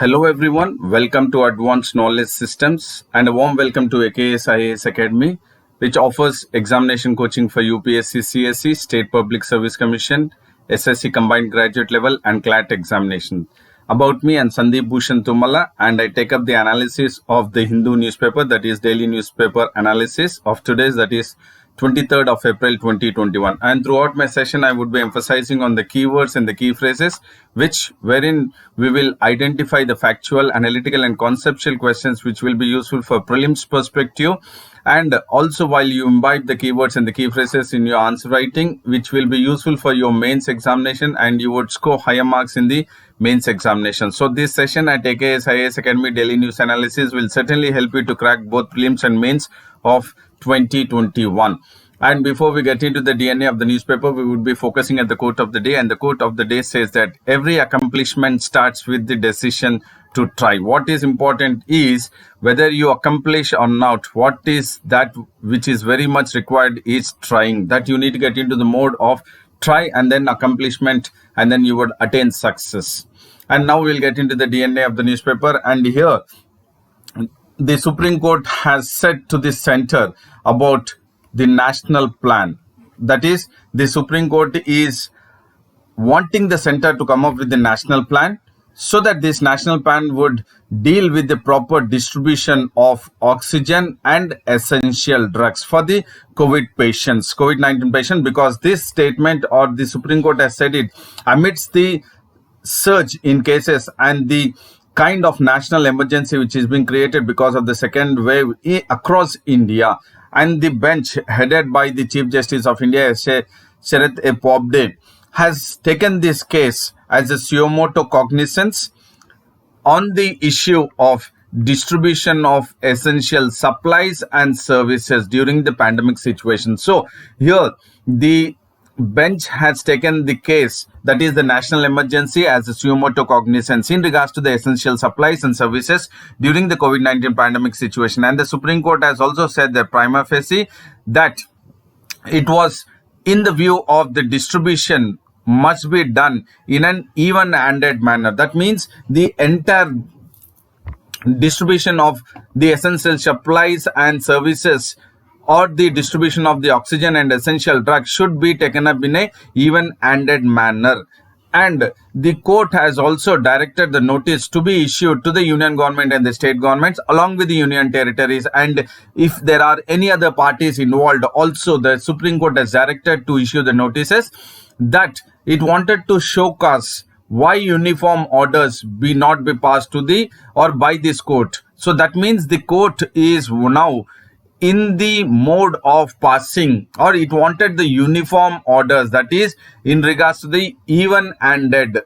Hello everyone, welcome to Advanced Knowledge Systems and a warm welcome to AKS IAS Academy, which offers examination coaching for UPSC, CSE, State Public Service Commission, SSC Combined Graduate Level and CLAT examination. About me, I'm Sandeep Bhushan Tumala and I take up the analysis of the Hindu newspaper, that is daily newspaper analysis of today's, that is 23rd of April 2021, and throughout my session I would be emphasizing on the keywords and the key phrases wherein we will identify the factual, analytical and conceptual questions which will be useful for prelims perspective, and also while you imbibe the keywords and the key phrases in your answer writing, which will be useful for your mains examination and you would score higher marks in the mains examination. So this session at AKS IAS Academy Daily News Analysis will certainly help you to crack both prelims and mains of 2021. And before we get into the DNA of the newspaper, we would be focusing at the quote of the day, and the quote of the day says that every accomplishment starts with the decision to try. What is important is whether you accomplish or not. What is that which is very much required is trying. That you need to get into the mode of try and then accomplishment, and then you would attain success. And now we'll get into the DNA of the newspaper, and here the Supreme Court has said to the center about the national plan. That is, the Supreme Court is wanting the center to come up with the national plan so that this national plan would deal with the proper distribution of oxygen and essential drugs for the COVID-19 patients, because this statement or the Supreme Court has said it amidst the surge in cases and the kind of national emergency which is being created because of the second wave across India. And the bench headed by the Chief Justice of India, Sharath A. Bobde, has taken this case as a suo motu cognizance on the issue of distribution of essential supplies and services during the pandemic situation. So here the bench has taken the case, that is the national emergency, as a suo motu cognizance in regards to the essential supplies and services during the COVID-19 pandemic situation. And the Supreme Court has also said that prima facie that it was in the view of the distribution must be done in an even-handed manner. That means the entire distribution of the essential supplies and services or the distribution of the oxygen and essential drugs should be taken up in a even-handed manner. And the court has also directed the notice to be issued to the union government and the state governments along with the union territories. And if there are any other parties involved, also the Supreme Court has directed to issue the notices that it wanted to showcase why uniform orders be not be passed to the or by this court. So that means the court is now in the mode of passing, or it wanted the uniform orders, that is in regards to the even-handed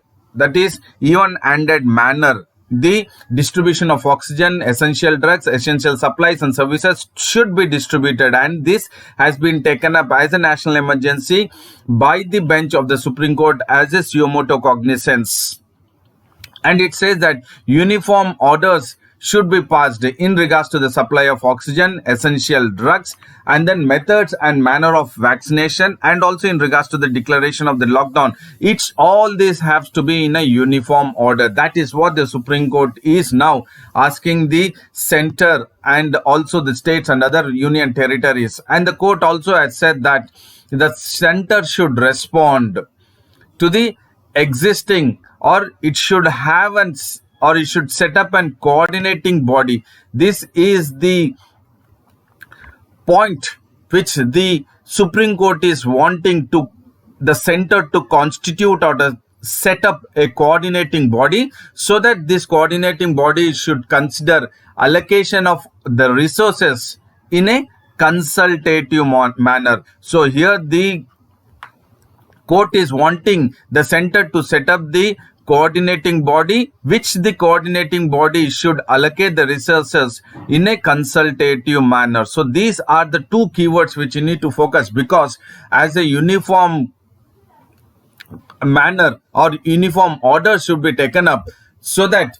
manner, the distribution of oxygen, essential drugs, essential supplies and services should be distributed. And this has been taken up as a national emergency by the bench of the Supreme Court as a suo motu cognizance. And it says that uniform orders should be passed in regards to the supply of oxygen, essential drugs, and then methods and manner of vaccination, and also in regards to the declaration of the lockdown. All this has to be in a uniform order. That is what the Supreme Court is now asking the center and also the states and other union territories. And the court also has said that the center should respond to the existing, or it should have it should set up a coordinating body. This is the point which the Supreme Court is wanting to the center to constitute or to set up a coordinating body, so that this coordinating body should consider allocation of the resources in a consultative manner. So here the court is wanting the center to set up the coordinating body, which the coordinating body should allocate the resources in a consultative manner. So these are the two keywords which you need to focus, because as a uniform manner or uniform order should be taken up, so that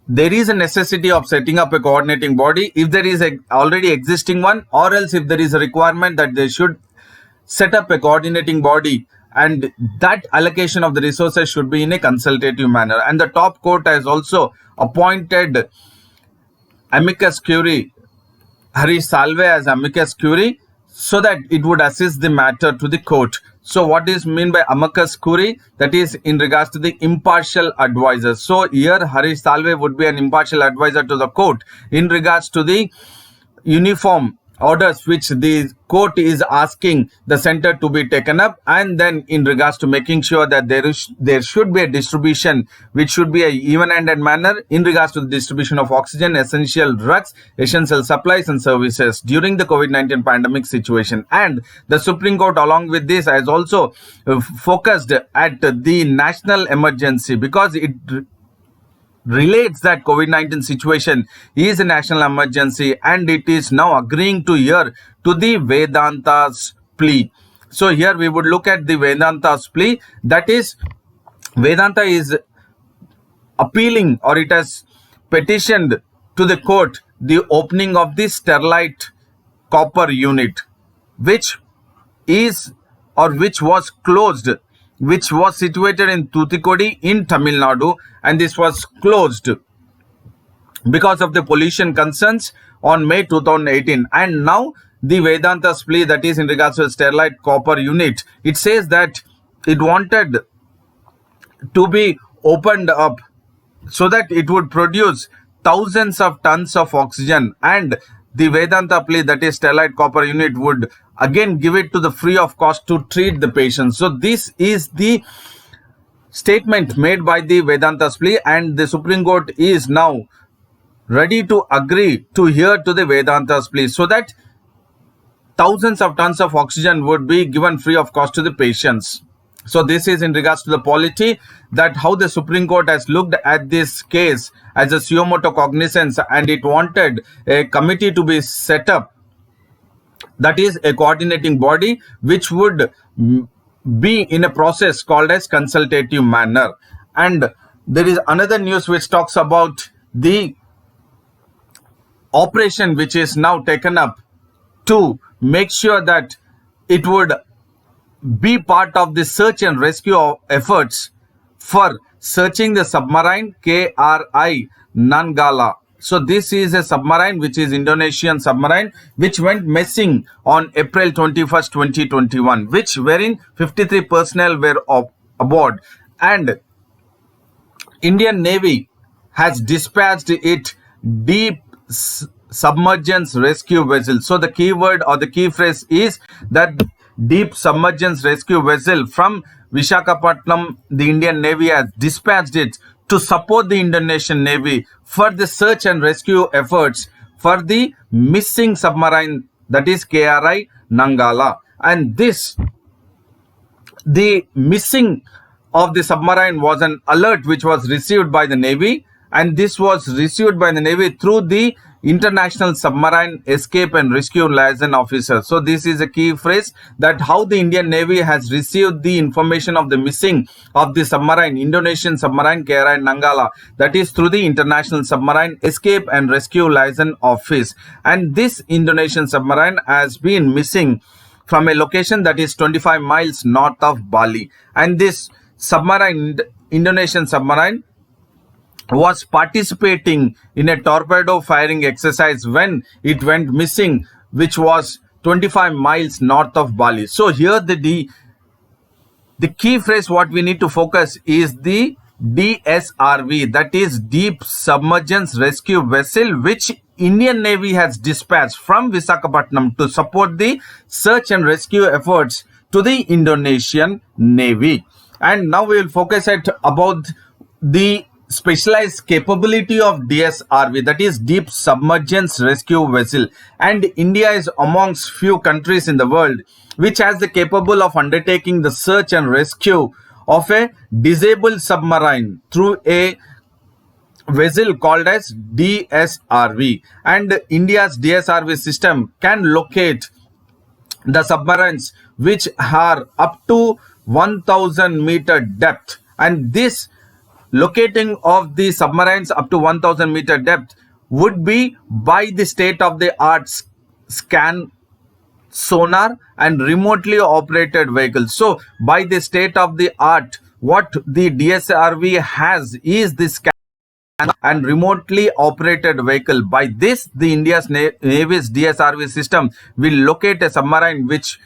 there is a necessity of setting up a coordinating body if there is a already existing one, or else if there is a requirement that they should set up a coordinating body and that allocation of the resources should be in a consultative manner. And the top court has also appointed amicus curiae Harish Salve as amicus curiae so that it would assist the matter to the court. So what is mean by amicus curiae? That is in regards to the impartial advisor. So here Harish Salve would be an impartial advisor to the court in regards to the uniform orders which the court is asking the center to be taken up, and then in regards to making sure that there should be a distribution which should be a even-handed manner in regards to the distribution of oxygen, essential drugs, essential supplies and services during the COVID-19 pandemic situation. And the Supreme Court along with this has also focused at the national emergency because it relates that COVID-19 situation is a national emergency, and it is now agreeing to hear to the Vedanta's plea. So here we would look at the Vedanta's plea. That is, Vedanta is appealing, or it has petitioned to the court the opening of the Sterlite copper unit, which is or which was closed, which was situated in Tuticorin in Tamil Nadu, and this was closed because of the pollution concerns on May 2018. And now the Vedanta's plea, that is in regards to the Sterlite copper unit, it says that it wanted to be opened up so that it would produce thousands of tons of oxygen, and the Vedanta plea, that is Sterlite copper unit, would again give it to the free of cost to treat the patients. So this is the statement made by the Vedanta's plea, and the Supreme Court is now ready to agree to hear to the Vedanta's plea so that thousands of tons of oxygen would be given free of cost to the patients. So this is in regards to the polity, that how the Supreme Court has looked at this case as a suo motu cognizance, and it wanted a committee to be set up, that is a coordinating body which would be in a process called as consultative manner. And there is another news which talks about the operation which is now taken up to make sure that it would be part of the search and rescue efforts for searching the submarine KRI Nanggala. So this is a submarine which is Indonesian submarine which went missing on April 21st, 2021, which wherein 53 personnel were aboard, and Indian Navy has dispatched it deep submergence rescue vessel. So the keyword or the key phrase is that deep submergence rescue vessel from Visakhapatnam, the Indian Navy has dispatched it to support the Indonesian Navy for the search and rescue efforts for the missing submarine, that is KRI Nanggala. And this, the missing of the submarine, was an alert which was received by the Navy, and this was received by the Navy through the International Submarine Escape and Rescue Liaison Officer. So this is a key phrase, that how the Indian Navy has received the information of the missing of the submarine, Indonesian submarine KRI Nanggala, that is through the International Submarine Escape and Rescue Liaison Office. And this Indonesian submarine has been missing from a location that is 25 miles north of Bali. And this submarine, Indonesian submarine, was participating in a torpedo firing exercise when it went missing, which was 25 miles north of Bali. So here the key phrase what we need to focus is the DSRV, that is Deep Submergence Rescue Vessel, which Indian Navy has dispatched from Visakhapatnam to support the search and rescue efforts to the Indonesian Navy. And now we will focus at about the specialized capability of DSRV, that is Deep Submergence Rescue Vessel. And India is amongst few countries in the world which has the capable of undertaking the search and rescue of a disabled submarine through a vessel called as DSRV. And India's DSRV system can locate the submarines which are up to 1000 meter depth, and this locating of the submarines up to 1000 meter depth would be by the state of the art scan sonar and remotely operated vehicles. So by the state of the art, what the DSRV has is this and remotely operated vehicle. By this, the India's Navy's DSRV system will locate a submarine which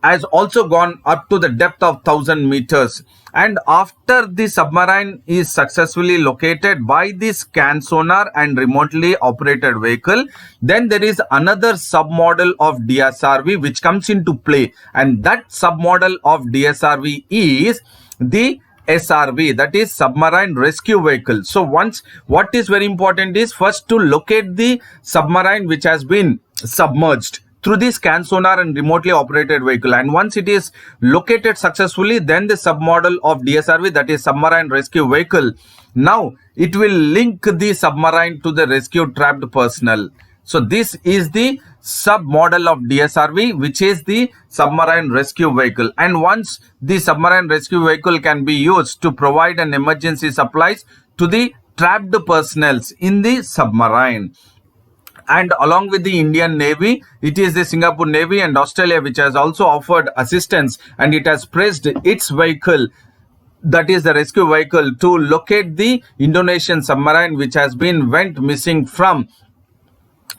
has also gone up to the depth of 1,000 meters. And after the submarine is successfully located by the scan sonar and remotely operated vehicle, then there is another submodel of DSRV which comes into play, and that submodel of DSRV is the SRV, that is submarine rescue vehicle. So once, what is very important is first to locate the submarine which has been submerged through the scan sonar and remotely operated vehicle, and once it is located successfully, then the submodel of DSRV, that is submarine rescue vehicle, now it will link the submarine to the rescue trapped personnel. So this is the submodel of DSRV, which is the submarine rescue vehicle. And once the submarine rescue vehicle can be used to provide an emergency supplies to the trapped personnel in the submarine. And along with the Indian Navy, it is the Singapore Navy and Australia which has also offered assistance, and it has praised its vehicle, that is the rescue vehicle, to locate the Indonesian submarine which has been went missing from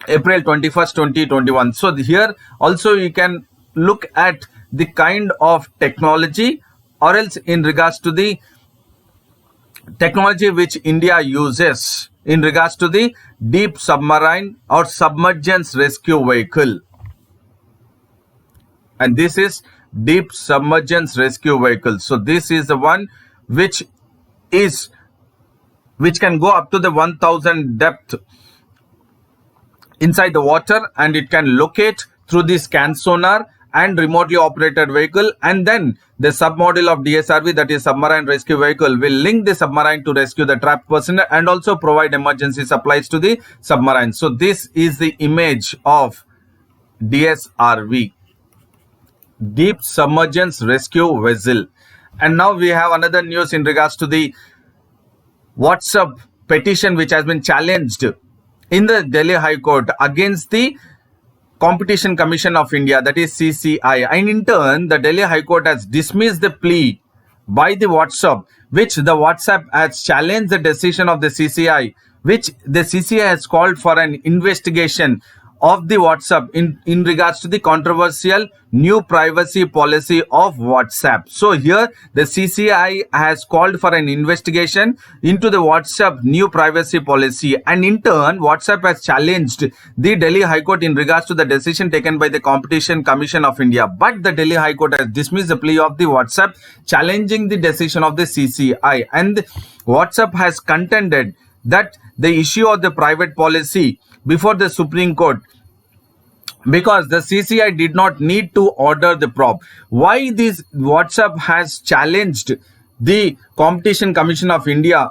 April 21st, 2021. So here also you can look at the kind of technology, or else in regards to the technology which India uses in regards to the deep submarine or submergence rescue vehicle. And this is deep submergence rescue vehicle. So this is the one which can go up to the 1,000 depth inside the water, and it can locate through the scan sonar and remotely operated vehicle, and then the submodel of DSRV, that is submarine rescue vehicle, will link the submarine to rescue the trapped person and also provide emergency supplies to the submarine. So this is the image of DSRV, deep submergence rescue vessel. And now we have another news in regards to the WhatsApp petition which has been challenged in the Delhi High Court against the Competition Commission of India, that is CCI. And in turn, the Delhi High Court has dismissed the plea by the WhatsApp, which the WhatsApp has challenged the decision of the CCI, which the CCI has called for an investigation of the WhatsApp in regards to the controversial new privacy policy of WhatsApp. So here the CCI has called for an investigation into the WhatsApp new privacy policy, and in turn WhatsApp has challenged the Delhi High Court in regards to the decision taken by the Competition Commission of India. But the Delhi High Court has dismissed the plea of the WhatsApp challenging the decision of the CCI, and WhatsApp has contended that the issue of the private policy before the Supreme Court, because the CCI did not need to order the probe. Why this WhatsApp has challenged the Competition Commission of India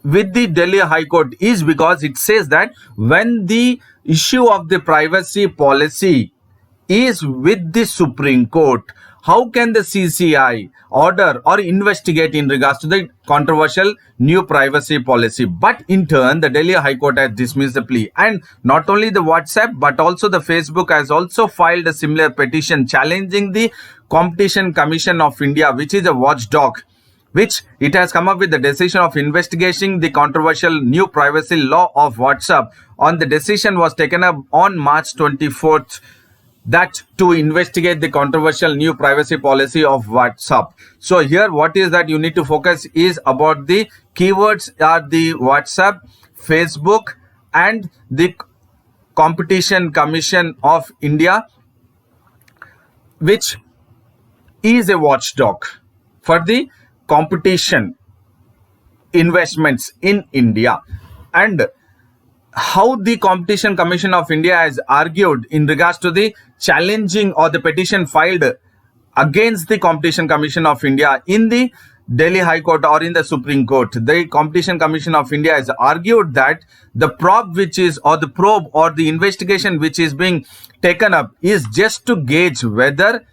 with the Delhi High Court is because it says that when the issue of the privacy policy is with the Supreme Court, how can the CCI order or investigate in regards to the controversial new privacy policy? But in turn, the Delhi High Court has dismissed the plea. And not only the WhatsApp, but also the Facebook has also filed a similar petition challenging the Competition Commission of India, which is a watchdog, which it has come up with the decision of investigating the controversial new privacy law of WhatsApp. On the decision was taken up on March 24th, that to investigate the controversial new privacy policy of WhatsApp. So here what is that you need to focus is about the keywords are the WhatsApp, Facebook and the Competition Commission of India, which is a watchdog for the competition investments in India. And how the Competition Commission of India has argued in regards to the challenging or the petition filed against the Competition Commission of India in the Delhi High Court or in the Supreme Court. The Competition Commission of India has argued that the probe which is or the investigation which is being taken up is just to gauge whether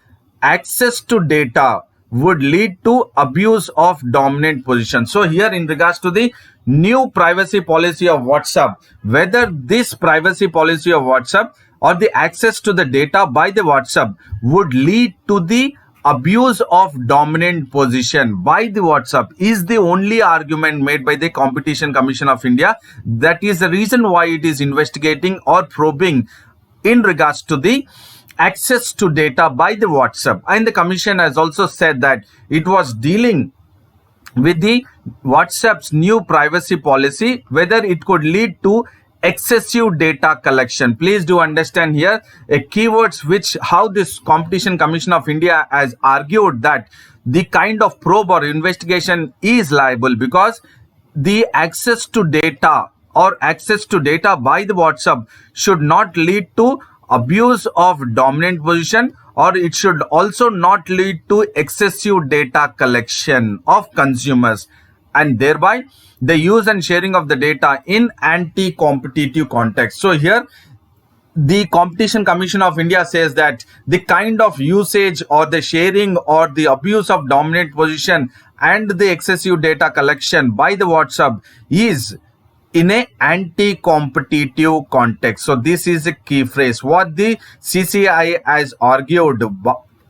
access to data would lead to abuse of dominant position. So here in regards to the new privacy policy of WhatsApp, whether this privacy policy of WhatsApp or the access to the data by the WhatsApp would lead to the abuse of dominant position by the WhatsApp is the only argument made by the Competition Commission of India. That is the reason why it is investigating or probing in regards to the access to data by the WhatsApp. And the commission has also said that it was dealing with the WhatsApp's new privacy policy, whether it could lead to excessive data collection. Please do understand here a keywords which how this Competition Commission of India has argued that the kind of probe or investigation is liable because the access to data or access to data by the WhatsApp should not lead to abuse of dominant position, or it should also not lead to excessive data collection of consumers and thereby the use and sharing of the data in anti-competitive context. So here the Competition Commission of India says that the kind of usage or the sharing or the abuse of dominant position and the excessive data collection by the WhatsApp is in a anti-competitive context. So this is a key phrase. What the CCI has argued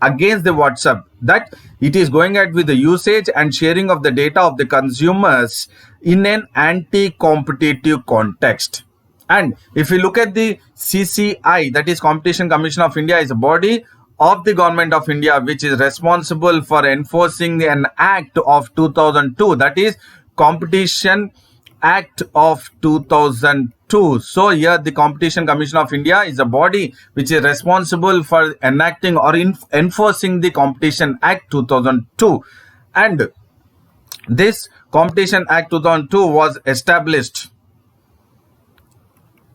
against the WhatsApp, that it is going ahead with the usage and sharing of the data of the consumers in an anti-competitive context. And if you look at the CCI, that is Competition Commission of India, is a body of the Government of India which is responsible for enforcing an act of 2002, that is Competition Act of 2002. So here the Competition Commission of India is a body which is responsible for enacting or enforcing the Competition Act 2002. And this Competition Act 2002 was established.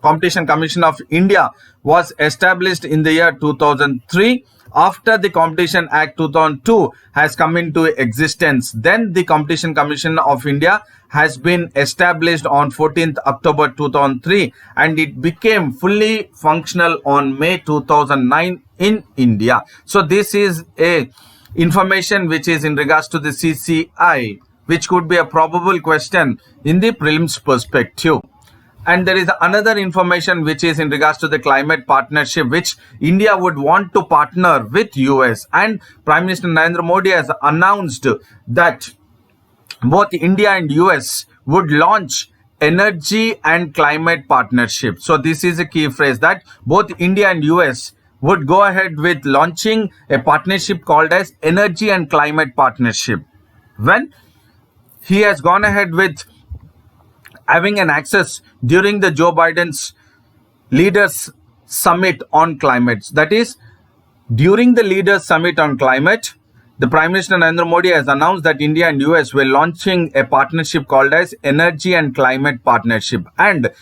Competition Commission of India was established in the year 2003. After the Competition Act 2002 has come into existence, then the Competition Commission of India has been established on 14th October 2003 and it became fully functional on May 2009 in India. So this is a information which is in regards to the CCI, which could be a probable question in the prelims perspective. And there is another information which is in regards to the climate partnership which India would want to partner with US, and Prime Minister Narendra Modi has announced that both India and US would launch energy and climate partnership. So this is a key phrase, that both India and US would go ahead with launching a partnership called as energy and climate partnership. When he has gone ahead with having an access during the Joe Biden's Leaders Summit on Climate. That is, during the Leaders Summit on Climate, the Prime Minister Narendra Modi has announced that India and US were launching a partnership called as Energy and Climate Partnership. And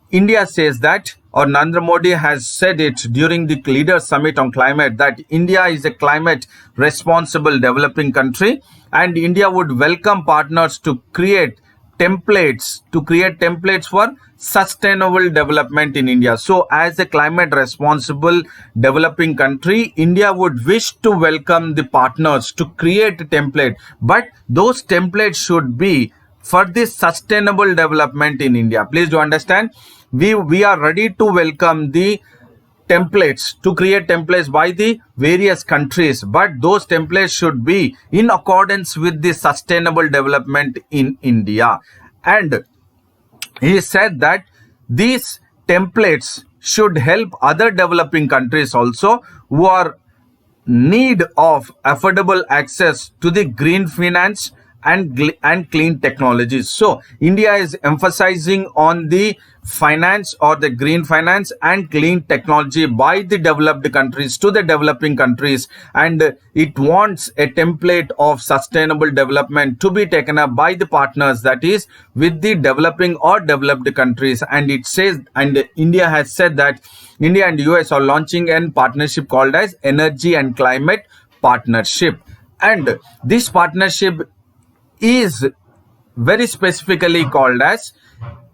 India says that, or Narendra Modi has said it during the Leaders Summit on Climate, that India is a climate responsible developing country and India would welcome partners to create templates for sustainable development in India. So as a climate responsible developing country, India would wish to welcome the partners to create a template, but those templates should be for the sustainable development in India. Please do understand, we are ready to welcome the templates, to create templates by the various countries, but those templates should be in accordance with the sustainable development in India. And he said that these templates should help other developing countries also who are need of affordable access to the green finance and clean technologies. So India is emphasizing on the finance or the green finance and clean technology by the developed countries to the developing countries, and it wants a template of sustainable development to be taken up by the partners, that is with the developing or developed countries. And it says, and India has said that India and US are launching a partnership called as Energy and Climate Partnership, and this partnership is very specifically called as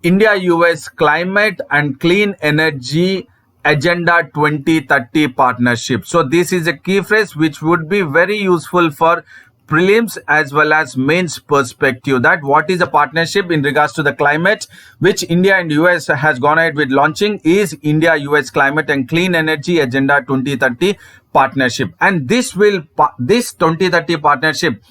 India-US Climate and Clean Energy Agenda 2030 Partnership. So this is a key phrase which would be very useful for prelims as well as mains perspective, that what is a partnership in regards to the climate which India and US has gone ahead with launching is India US Climate and Clean Energy Agenda 2030 partnership. And this 2030 partnership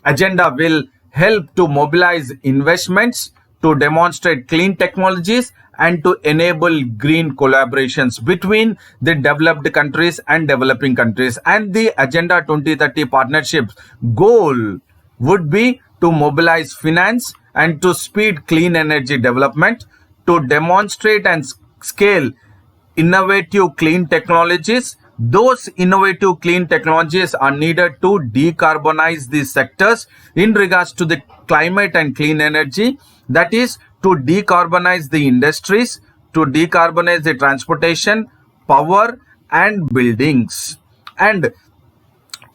agenda will help to mobilize investments, to demonstrate clean technologies, and to enable green collaborations between the developed countries and developing countries. And the Agenda 2030 partnership goal would be to mobilize finance and to speed clean energy development, to demonstrate and scale innovative clean technologies. Those innovative clean technologies are needed to decarbonize these sectors in regards to the climate and clean energy. That is to decarbonize the industries, to decarbonize the transportation, power, and buildings. And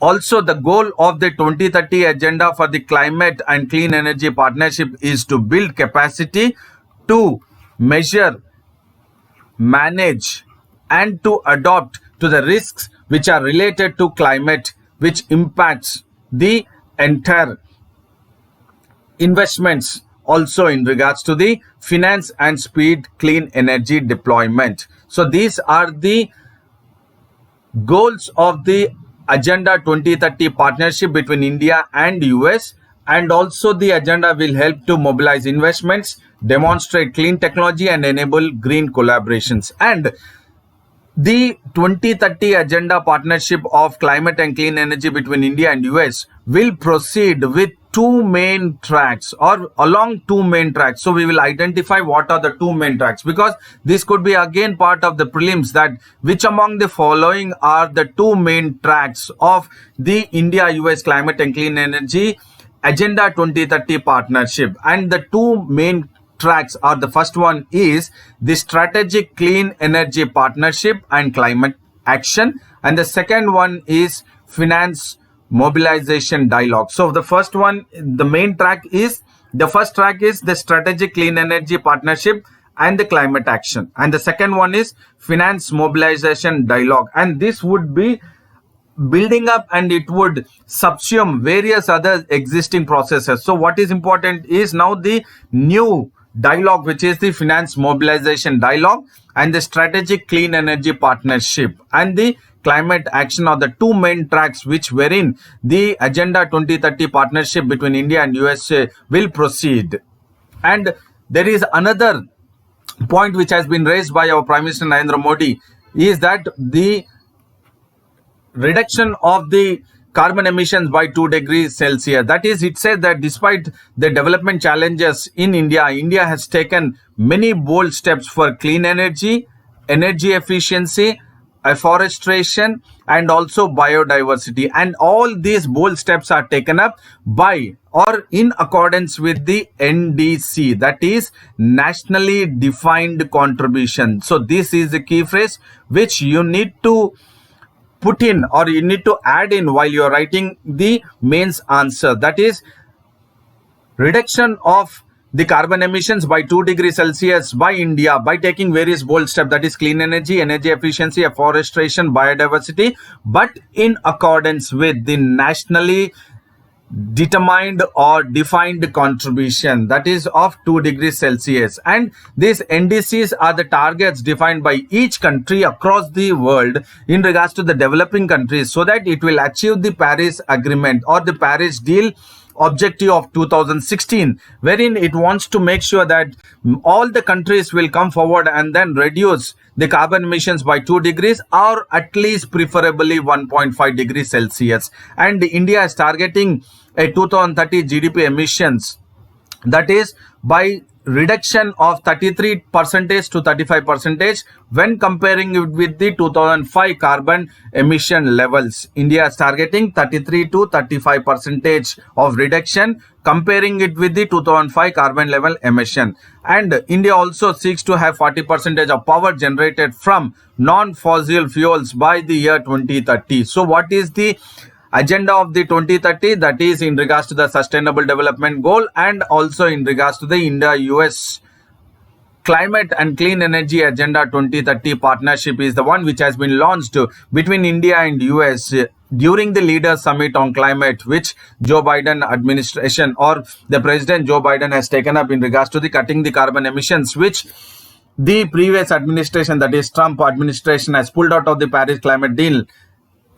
also, the goal of the 2030 agenda for the climate and clean energy partnership is to build capacity to measure, manage, and to adopt to the risks which are related to climate, which impacts the entire investments, also in regards to the finance and speed clean energy deployment. So these are the goals of the Agenda 2030 partnership between India and US. And also the agenda will help to mobilize investments, demonstrate clean technology, and enable green collaborations. And the 2030 Agenda partnership of climate and clean energy between India and US will proceed with two main tracks, or along two main tracks. So we will identify what are the two main tracks, because this could be again part of the prelims, that which among the following are the two main tracks of the India-US climate and clean energy Agenda 2030 partnership. And the two main tracks are, the first one is the strategic clean energy partnership and climate action, and the second one is finance mobilization dialogue. So the first one, the main track is, the first track is the strategic clean energy partnership and the climate action, and the second one is finance mobilization dialogue. And this would be building up and it would subsume various other existing processes. So what is important is now the new dialogue, which is the finance mobilization dialogue, and the strategic clean energy partnership and the climate action are the two main tracks which wherein the Agenda 2030 partnership between India and USA will proceed. And there is another point which has been raised by our Prime Minister Narendra Modi, is that the reduction of the carbon emissions by 2 degrees Celsius. That is, it says that despite the development challenges in India, India has taken many bold steps for clean energy, energy efficiency, afforestation, and also biodiversity. And all these bold steps are taken up by or in accordance with the NDC, that is nationally defined contribution. So this is the key phrase which you need to put in, or you need to add in while you're writing the mains answer. That is reduction of the carbon emissions by 2 degrees Celsius by India by taking various bold steps, that is clean energy, energy efficiency, afforestation, biodiversity, but in accordance with the nationally determined or defined contribution, that is of 2 degrees Celsius. And these NDCs are the targets defined by each country across the world in regards to the developing countries, so that it will achieve the Paris Agreement or the Paris Deal objective of 2016, wherein it wants to make sure that all the countries will come forward and then reduce the carbon emissions by 2 degrees, or at least preferably 1.5 degrees Celsius. And India is targeting a 2030 GDP emissions, that is by reduction of 33% to 35% when comparing it with the 2005 carbon emission levels. India is targeting 33 to 35% of reduction comparing it with the 2005 carbon level emission. And India also seeks to have 40% of power generated from non-fossil fuels by the year 2030. So what is the agenda of the 2030? That is in regards to the sustainable development goal, and also in regards to the India-US Climate and Clean Energy Agenda 2030 partnership is the one which has been launched between India and US during the Leaders Summit on Climate, which Joe Biden administration or the President Joe Biden has taken up in regards to the cutting the carbon emissions, which the previous administration, that is Trump administration, has pulled out of the Paris climate deal.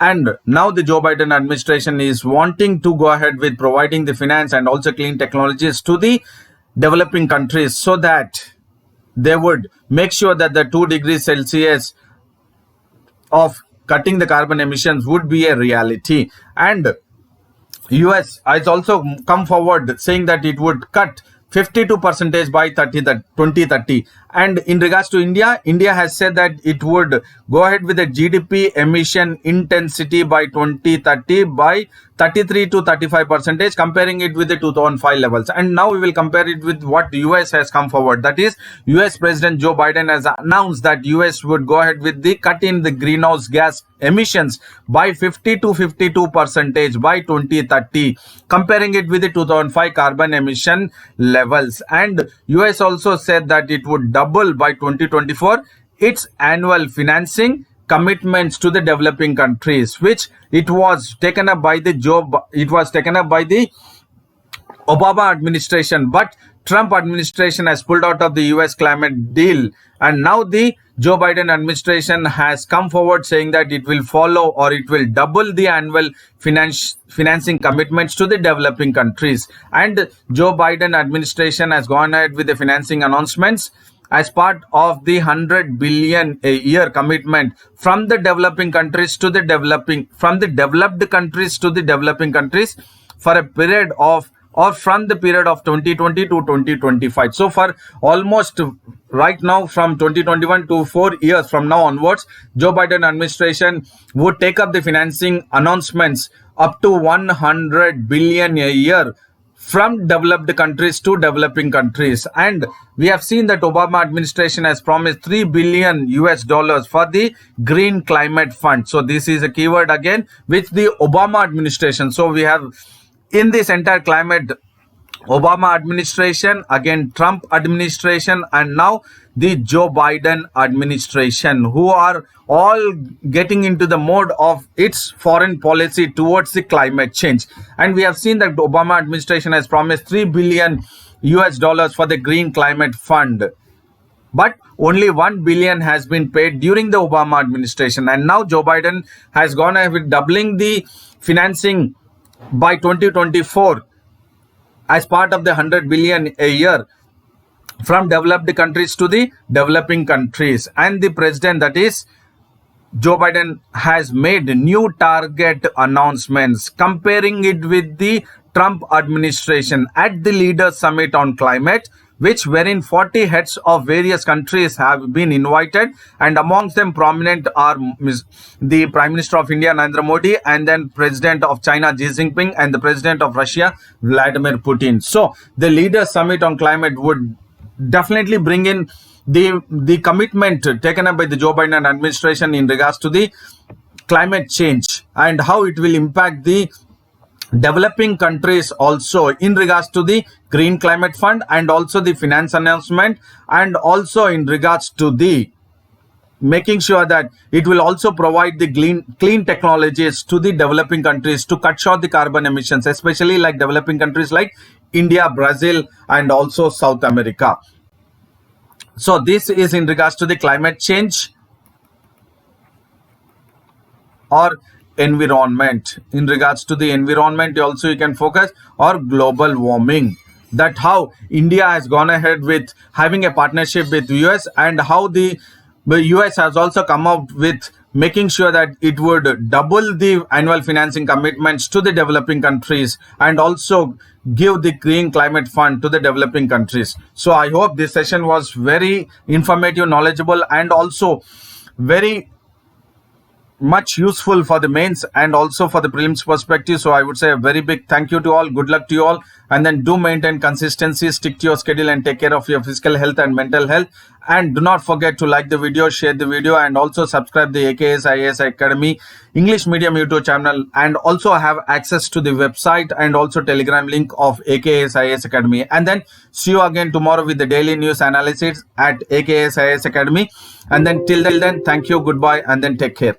And now the Joe Biden administration is wanting to go ahead with providing the finance and also clean technologies to the developing countries so that they would make sure that the 2 degrees Celsius of cutting the carbon emissions would be a reality. And US has also come forward saying that it would cut 52% by 2030. And in regards to India, India has said that it would go ahead with the GDP emission intensity by 2030 by 33 to 35%, comparing it with the 2005 levels. And now we will compare it with what US has come forward. That is, US President Joe Biden has announced that US would go ahead with the cut in the greenhouse gas emissions by 50 to 52% by 2030, comparing it with the 2005 carbon emission levels. And US also said that it would double by 2024 its annual financing commitments to the developing countries, which it was taken up by the Obama administration, but Trump administration has pulled out of the US climate deal, and now the Joe Biden administration has come forward saying that it will follow or it will double the annual financing commitments to the developing countries. And Joe Biden administration has gone ahead with the financing announcements as part of the 100 billion a year commitment from the developing countries to the from the developed countries to the developing countries for a period of, or from the period of 2020 to 2025. So for almost right now, from 2021 to 4 years from now onwards, Joe Biden administration would take up the financing announcements up to 100 billion a year from developed countries to developing countries. And we have seen that Obama administration has promised $3 billion for the Green Climate Fund. So this is a keyword again with the Obama administration. So we have in this entire climate, Obama administration, again Trump administration, and now the Joe Biden administration, who are all getting into the mode of its foreign policy towards the climate change. And we have seen that the Obama administration has promised $3 billion for the Green Climate Fund, but only 1 billion has been paid during the Obama administration. And now Joe Biden has gone ahead with doubling the financing by 2024 as part of the 100 billion a year from developed countries to the developing countries. And the president, that is Joe Biden, has made new target announcements comparing it with the Trump administration at the Leaders Summit on Climate, which wherein 40 heads of various countries have been invited, and amongst them prominent are the Prime Minister of India Narendra Modi, and then President of China Xi Jinping, and the President of Russia Vladimir Putin. So the Leaders Summit on Climate would definitely bring in the commitment taken up by the Joe Biden administration in regards to the climate change and how it will impact the developing countries also in regards to the Green Climate Fund and also the finance announcement, and also in regards to the making sure that it will also provide the clean technologies to the developing countries to cut short the carbon emissions, especially like developing countries like India, Brazil, and also South America. So this is in regards to the climate change or environment. In regards to the environment, also you can focus or global warming, that how India has gone ahead with having a partnership with US, and how the US has also come out with making sure that it would double the annual financing commitments to the developing countries and also give the Green Climate Fund to the developing countries. So I hope this session was very informative, knowledgeable, and also very much useful for the mains and also for the prelims perspective. So I would say a very big thank you to all. Good luck to you all. And then do maintain consistency, stick to your schedule and take care of your physical health and mental health. And do not forget to like the video, share the video, and also subscribe the AKS IAS Academy English Medium YouTube channel, and also have access to the website and also Telegram link of AKS IAS Academy. And then see you again tomorrow with the daily news analysis at AKS IAS Academy. And then till then, thank you, goodbye, and then take care.